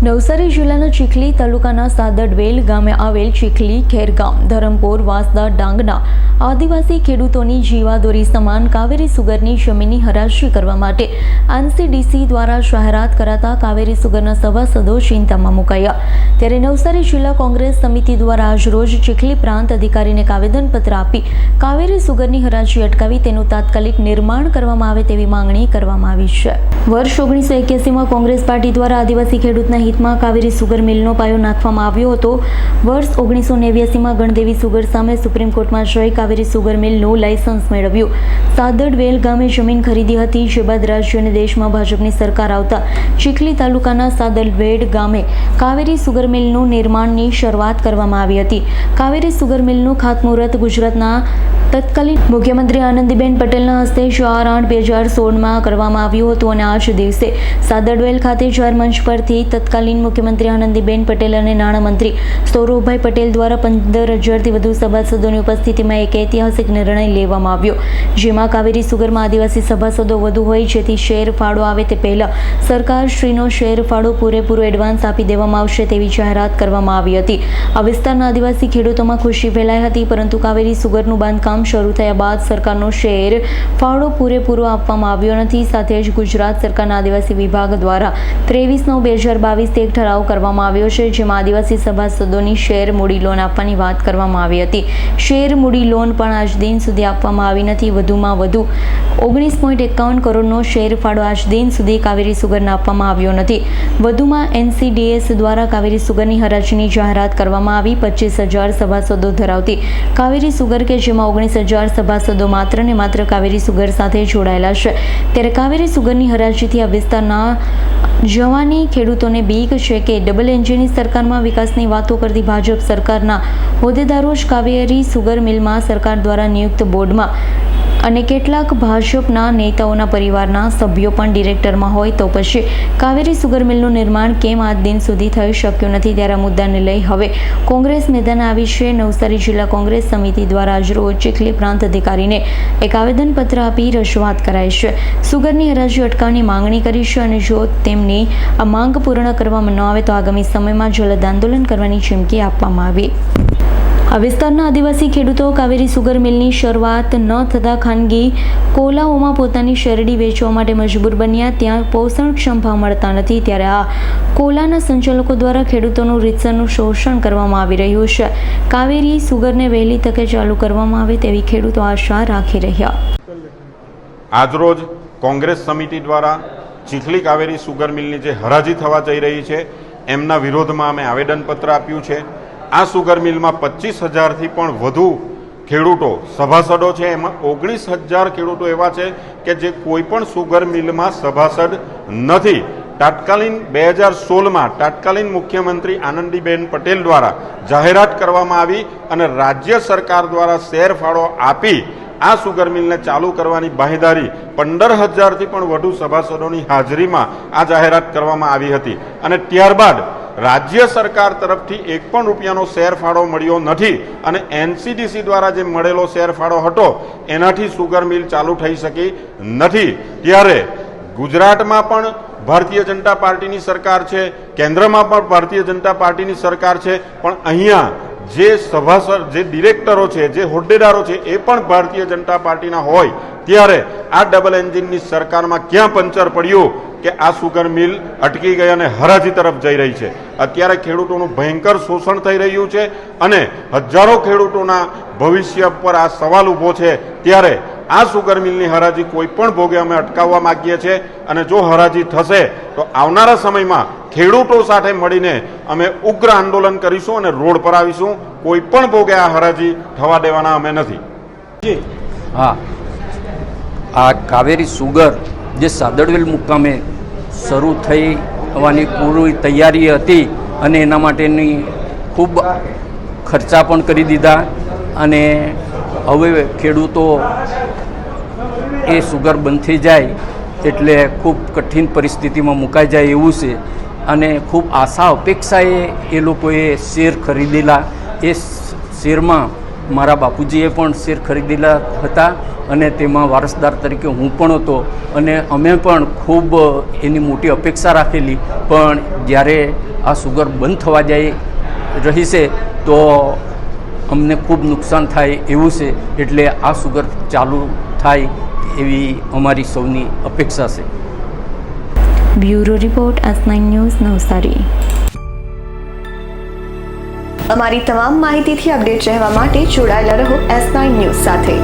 નવસારી જિલ્લાના ચીખલી તાલુકાના સાદડવેલ ગામે આવેલ ચીખલી ખેરગામ ધરમપુર વાંસદા ડાંગના આદિવાસી ખેડૂતોની જીવાદોરી સમાન કાવેરી સુગરની જમીનની હરાજી કરવા માટે એનસીડીસી દ્વારા જાહેરાત કરાતા કાવેરી સુગરના સભાસદો ચિંતામાં મુકાયા। ત્યારે નવસારી જિલ્લા કોંગ્રેસ સમિતિ દ્વારા આજરોજ ચીખલી પ્રાંત અધિકારીને આવેદનપત્ર આપી કાવેરી સુગરની હરાજી અટકાવી તેનું તાત્કાલિક નિર્માણ કરવામાં આવે તેવી માંગણી કરવામાં આવી છે। વર્ષ 1981માં કોંગ્રેસ પાર્ટી દ્વારા આદિવાસી ખેડૂતના હિતમાં કાવેરી સુગર મિલનો પાયો નાખવામાં આવ્યો હતો। વર્ષ 1989માં ગણદેવી સુગર સામે સુપ્રીમ કોર્ટમાં જઈ કાવેરી સુગર મિલનું લાયસન્સ મેળવ્યું। સાદડવેલ ગામે જમીન ખરીદી હતી, જે બાદ રાજ્ય અને દેશમાં ભાજપની સરકાર આવતા ચીખલી તાલુકાના સાદડવેલ ગામે કાવેરી સુગર મિલનું નિર્માણની શરૂઆત કરવામાં આવી હતી। કાવેરી સુગર મિલનું ખાતમુહૂર્ત ગુજરાતના તત્કાલીન મુખ્યમંત્રી આનંદીબેન પટેલના હસ્તે 4/8/2016માં કરવામાં આવ્યું હતું અને આ જ દિવસે સાદડવેલ ખાતે જાહેર મંચ પરથી તત્કાલીન મુખ્યમંત્રી આનંદીબેન પટેલ અને નાણામંત્રી સૌરભભાઈ પટેલ દ્વારા 15,000થી વધુ સભાસદોની ઉપસ્થિતિમાં એક ઐતિહાસિક નિર્ણય લેવામાં આવ્યો, જેમાં કાવેરી સુગરમાં આદિવાસી સભાસદો વધુ હોય જેથી શેર ફાળો આવે તે પહેલા સરકારશ્રીનો શેર ફાળો પૂરેપૂરો એડવાન્સ આપી દેવામાં આવશે તેવી જાહેરાત કરવામાં આવી હતી। આ વિસ્તારના આદિવાસી ખેડૂતોમાં ખુશી ફેલાઈ હતી, પરંતુ કાવેરી સુગરનું બાંધકામ શરૂ થયા બાદ સરકારનો શેર ફાળો પૂરેપૂરો આપવામાં આવ્યો નથી। સાથે જ ગુજરાત સરકારના આદિવાસી વિભાગ દ્વારા 23/9/2022 એક ઠરાવ કરવામાં આવ્યો છે, જેમાં આદિવાસી સભાસદોની શેર મૂડી લોન આપવાની વાત કરવામાં આવી હતી। શેર મૂડી લોન પણ આજ દિન સુધી આપવામાં આવી નથી। વધુમાં વધુ 19.51 કરોડનો શેર ફાળો આજ દિન સુધી કાવેરી સુગરને આપવામાં આવ્યો નથી। વધુમાં એનસીડીએસ દ્વારા કાવેરી સુગરની હરાજીની જાહેરાત કરવામાં આવી। 25,000 સભાસદો ધરાવતી કાવેરી સુગર કે જેમાં 19,000 સભાસદો માત્ર ને માત્ર કાવેરી સુગર સાથે જોડાયેલા છે। ત્યારે કાવેરી સુગરની હરાજીથી આ વિસ્તારના જવાની ખેડૂતોને બીક છે કે ડબલ એન્જિનની સરકારમાં વિકાસની વાતો કરતી ભાજપ સરકારના હોદ્દેદારો જ કાવેરી સુગર મિલમાં સરકાર દ્વારા નિયુક્ત બોર્ડમાં અને કેટલાક ભાજપના નેતાઓના પરિવારના સભ્યો પણ ડિરેક્ટરમાં હોય તો પછી કાવેરી સુગર મિલનું નિર્માણ કેમ આજ દિન સુધી થઈ શક્યું નથી? ત્યારે આ મુદ્દાને લઈ હવે કોંગ્રેસ મેદાન આવી છે। નવસારી જિલ્લા કોંગ્રેસ સમિતિ દ્વારા આજરોજ ચીખલી પ્રાંત અધિકારીને એક આવેદનપત્ર આપી રજૂઆત કરાઈ છે। સુગરની હરાજી અટકાવવાની માંગણી કરી છે અને જો તેમની આ માંગ પૂર્ણ કરવામાં ન આવે તો આગામી સમયમાં જલદ આંદોલન કરવાની ચીમકી આપવામાં આવી। આ વિસ્તારના આદિવાસી ખેડૂતો કાવેરી સુગર મિલની શરૂઆત ન થતાં ખાનગી કોલાઓમાં પોતાની શેરડી વેચવા માટે મજબૂર બન્યા। ત્યાં પોષણક્ષમ ભાવ મળતા નથી, ત્યારે આ કોલાના સંચાલકો દ્વારા ખેડૂતોનું રીતસરનું શોષણ કરવામાં આવી રહ્યું છે। કાવેરી સુગરને વહેલી તકે ચાલુ કરવામાં આવે તેવી ખેડૂતો આશા રાખી રહ્યા। આજરોજ કોંગ્રેસ સમિતિ દ્વારા ચીખલી કાવેરી સુગર મિલની જે હરાજી થવા જઈ રહી છે એમના વિરોધમાં અમે આવેદનપત્ર આપ્યું છે। આ સુગર મિલમાં 25,000થી પણ વધુ ખેડૂતો સભાસદો છે, એમાં 19,000 ખેડૂતો એવા છે કે જે કોઈ પણ સુગર મિલમાં સભાસદ નથી। તાત્કાલીન 2016માં તાત્કાલીન મુખ્યમંત્રી આનંદીબેન પટેલ દ્વારા જાહેરાત કરવામાં આવી અને રાજ્ય સરકાર દ્વારા શેર ફાળો આપી આ સુગર મિલને ચાલુ કરવાની બાંહેધરી 15,000થી પણ વધુ સભાસદોની હાજરીમાં આ જાહેરાત કરવામાં આવી હતી અને ત્યારબાદ રાજ્ય સરકાર તરફથી એક પણ રૂપિયાનો શેર ફાળો મળ્યો નથી અને એનસીડીસી દ્વારા જે મળેલો શેર ફાળો હતો એનાથી સુગર મિલ ચાલુ થઈ શકી નથી। ત્યારે ગુજરાતમાં પણ ભારતીય જનતા પાર્ટીની સરકાર છે, કેન્દ્રમાં પણ ભારતીય જનતા પાર્ટીની સરકાર છે, પણ અહીંયા જે સભાસદ જે ડિરેક્ટરો છે, જે હોદ્દેદારો છે એ પણ ભારતીય જનતા પાર્ટીના હોય ત્યારે આ ડબલ એન્જિનની સરકારમાં ક્યાં પંચર પડ્યું કે આ સુગર મિલ અટકી ગઈ અને હરાજી તરફ જઈ રહી છે। અત્યારે ખેડૂતોનું ભયંકર શોષણ થઈ રહ્યું છે અને હજારો ખેડૂતોના ભવિષ્ય પર આ સવાલ ઊભો છે। ત્યારે આ સુગર મિલની હરાજી કોઈ પણ ભોગે અમે અટકાવવા માંગીએ છીએ અને જો હરાજી થશે તો આવનારા સમયમાં ખેડૂતો સાથે મળીને અમે ઉગ્ર આંદોલન કરીશું અને રોડ પર આવીશું। કોઈ પણ ભોગે આ હરાજી થવા દેવાના અમે નથી। હા, આ કાવેરી સુગર જે સાદડવેલ મુકામે શરૂ થવાની પૂરી તૈયારી હતી અને એના માટેની ખૂબ ખર્ચા પણ કરી દીધા અને હવે ખેડૂતો એ સુગર બંધ થઈ જાય એટલે ખૂબ કઠિન પરિસ્થિતિમાં મુકાઈ જાય એવું છે અને ખૂબ આશા અપેક્ષાએ એ લોકોએ શેર ખરીદેલા। એ શેરમાં મારા બાપુજીએ પણ શેર ખરીદેલા હતા અને તેમાં વારસદાર તરીકે હું પણ હતો અને અમે પણ ખૂબ એની મોટી અપેક્ષા રાખેલી, પણ જ્યારે આ સુગર બંધ થવા જાય રહી છે તો અમને ખૂબ નુકસાન થાય એવું છે. એટલે આ સુગર ચાલુ થાય એવી અમારી સૌની અપેક્ષા છે. Bureau report S9 news Navsari. અમારી તમામ માહિતીથી અપડેટ રહેવા માટે જોડાયેલા રહો S9 ન્યૂઝ સાથે.